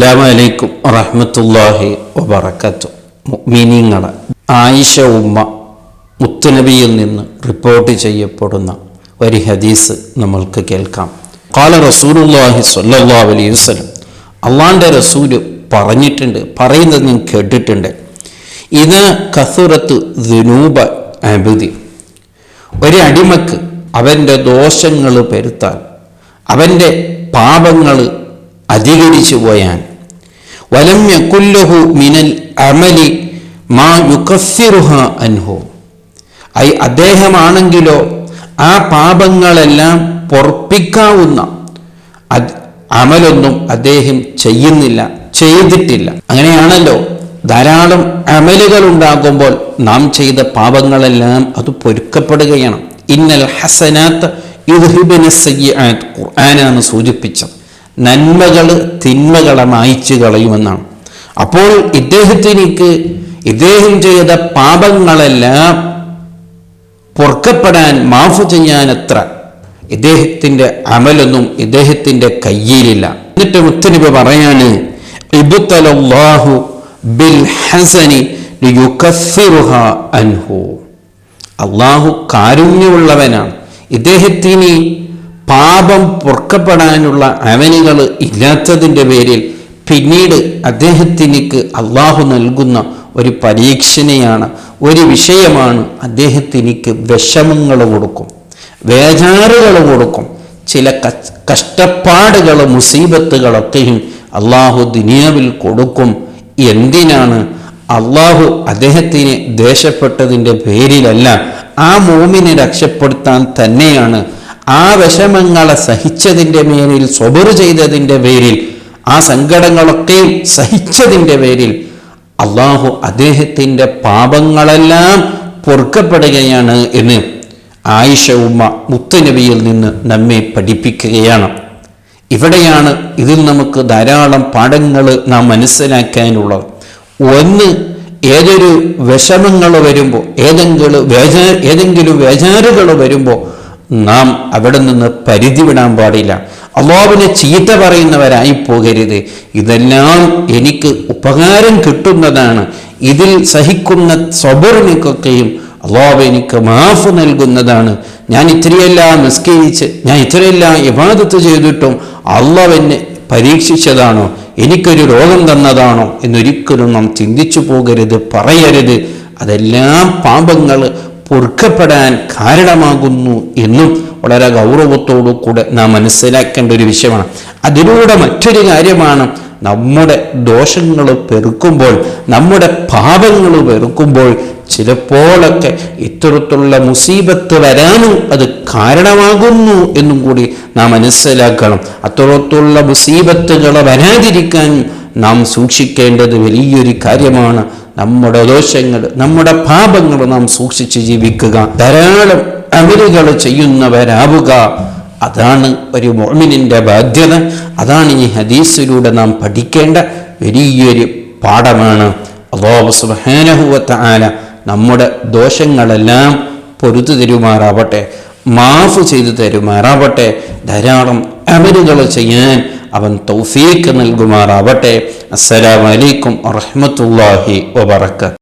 അസ്സലാമു അലൈക്കും വറഹ്മത്തുള്ളാഹി വബറകാതുഹു. മുഅ്മിനീങ്ങളെ, ആയിഷ ഉമ്മ മുത്തുനബിയിൽ നിന്ന് റിപ്പോർട്ട് ചെയ്യപ്പെടുന്ന ഒരു ഹദീസ് നമ്മൾക്ക് കേൾക്കാം. ഖാല റസൂലുള്ളാഹി സ്വല്ലല്ലാഹു അലൈഹി വസല്ലം, അള്ളാന്റെ റസൂല് പറഞ്ഞിട്ടുണ്ട്, പറയുന്നത് ഞാൻ കേട്ടിട്ടുണ്ട്. ഇത് കസുറത്ത് ദുനൂബ അബ്ദി, ഒരു അടിമക്ക് അവൻ്റെ ദോഷങ്ങൾ പെരുത്താൻ, അവൻ്റെ പാപങ്ങൾ അധികരിച്ചു പോയാൻ, വലം യകുല്ലഹു മിനൽ അമലി മാ യുകഫിറുഹ അൻഹു, അദ്ദേഹമാണെങ്കിലോ ആ പാപങ്ങളെല്ലാം പൊറുപ്പിക്കാവുന്ന അമലൊന്നും അദ്ദേഹം ചെയ്യുന്നില്ല, ചെയ്തിട്ടില്ല. അങ്ങനെയാണല്ലോ, ധാരാളം അമലുകൾ ഉണ്ടാകുമ്പോൾ നാം ചെയ്ത പാപങ്ങളെല്ലാം അത് പൊരുക്കപ്പെടുകയാണ്. ഇന്നൽ ഹസനാത്ത് യുദ്ഹിബന സയ്യിആത്ത്, ഖുർആനാണ് സൂചിപ്പിച്ചത്. നന്മകൾ തിന്മകളെ മായ്ച്ചു കളയുമെന്നാണ്. അപ്പോൾ ഇദ്ദേഹം ചെയ്ത പാപങ്ങളെല്ലാം പൊറുക്കപ്പെടാൻ, മാഫു ചെയ്യാനത്ര ഇദ്ദേഹത്തിൻ്റെ അമലൊന്നും ഇദ്ദേഹത്തിൻ്റെ കയ്യിലില്ല. എന്നിട്ട് മുത്തനബി പറയാണ്, ഇബ്തലല്ലാഹു ബിൽ ഹസനി ലിയുകഫിറുഹ അൻഹു. അള്ളാഹു കാരുണ്യമുള്ളവനാണ്. ഇദ്ദേഹത്തിന് പാപം പൊറുക്കപ്പെടാനുള്ള അമലുകൾ ഇല്ലാത്തതിൻ്റെ പേരിൽ പിന്നീട് അദ്ദേഹത്തിനിക്ക് അള്ളാഹു നൽകുന്ന ഒരു പരീക്ഷണയാണ്, ഒരു വിഷയമാണ്. അദ്ദേഹത്തിനിക്ക് വിഷമങ്ങൾ കൊടുക്കും, വേജാറുകൾ കൊടുക്കും, ചില കഷ്ടപ്പാടുകൾ, മുസീബത്തുകളൊക്കെയും അള്ളാഹു ദുനിയാവിൽ കൊടുക്കും. എന്തിനാണ്? അള്ളാഹു അദ്ദേഹത്തിന് ദേഷ്യപ്പെട്ടതിൻ്റെ പേരിലല്ല, ആ മോമിനെ രക്ഷപ്പെടുത്താൻ തന്നെയാണ്. ആ വിഷമങ്ങളെ സഹിച്ചതിൻ്റെ പേരിൽ, സ്വബർ ചെയ്തതിൻ്റെ പേരിൽ, ആ സങ്കടങ്ങളൊക്കെയും സഹിച്ചതിൻ്റെ പേരിൽ അള്ളാഹു അദ്ദേഹത്തിൻ്റെ പാപങ്ങളെല്ലാം പൊറുക്കപ്പെടുകയാണ് എന്ന് ആയിഷ ഉമ്മ മുത്തുനബിയിൽ നിന്ന് നമ്മെ പഠിപ്പിക്കുകയാണ്. ഇവിടെയാണ് ഇതിൽ നമുക്ക് ധാരാളം പാഠങ്ങൾ നാം മനസ്സിലാക്കാനുള്ളത്. ഒന്ന്, ഏതൊരു വിഷമങ്ങൾ വരുമ്പോൾ, ഏതെങ്കിലും വേജാറുകൾ വരുമ്പോൾ നാം അവിടെ നിന്ന് പരിധി വിടാൻ പാടില്ല. അള്ളാഹുവിനെ ചീത്ത പറയുന്നവരായി പോകരുത്. ഇതെല്ലാം എനിക്ക് ഉപകാരം കിട്ടുന്നതാണ്, ഇതിൽ സഹിക്കുന്ന സബറിനൊക്കെയും അള്ളാഹു എനിക്ക് മാഫ് നൽകുന്നതാണ്. ഞാൻ ഇത്രയെല്ലാം നിസ്കരിച്ച്, ഞാൻ ഇത്രയെല്ലാം ഇബാദത്ത് ചെയ്തിട്ടും അള്ളാഹു എന്നെ പരീക്ഷിച്ചതാണോ, എനിക്കൊരു രോഗം തന്നതാണോ എന്നൊരിക്കലും നാം ചിന്തിച്ചു പോകരുത്, പറയരുത്. അതെല്ലാം പാപങ്ങൾ പൊറുക്കപ്പെടാൻ കാരണമാകുന്നു എന്നും വളരെ ഗൗരവത്തോടു കൂടെ നാം മനസ്സിലാക്കേണ്ട ഒരു വിഷയമാണ്. അതിലൂടെ മറ്റൊരു കാര്യമാണ്, നമ്മുടെ ദോഷങ്ങൾ പെറുക്കുമ്പോൾ, നമ്മുടെ പാപങ്ങൾ പെറുക്കുമ്പോൾ ചിലപ്പോഴൊക്കെ ഇത്തരത്തിലുള്ള മുസീബത്ത് വരാനും അത് കാരണമാകുന്നു എന്നും കൂടി നാം മനസ്സിലാക്കണം. അത്തരത്തിലുള്ള മുസീബത്തുകൾ വരാതിരിക്കാൻ നാം സൂക്ഷിക്കേണ്ടത് വലിയൊരു കാര്യമാണ്. നമ്മുടെ ദോഷങ്ങൾ, നമ്മുടെ പാപങ്ങൾ നാം സൂക്ഷിച്ച് ജീവിക്കുക, ധാരാളം അമലുകൾ ചെയ്യുന്നവരാവുക. അതാണ് ഒരു മുഅ്മിനിന്റെ ബാധ്യത. അതാണ് ഈ ഹദീസിലൂടെ നാം പഠിക്കേണ്ട വലിയൊരു പാഠമാണ്. അല്ലാഹു സുബ്ഹാനഹു വ തആല നമ്മുടെ ദോഷങ്ങളെല്ലാം പൊറുത്തു തരുമാറാവട്ടെ, മാഫ് ചെയ്തു തരുമാറാവട്ടെ. ധാരാളം അമലുകൾ ചെയ്യാൻ അവൻ തൗഫീഖ് നൽകുമാറാവട്ടെ. അസ്സലാമു അലൈക്കും വറഹ്മത്തുള്ളാഹി വബറകാതുഹു.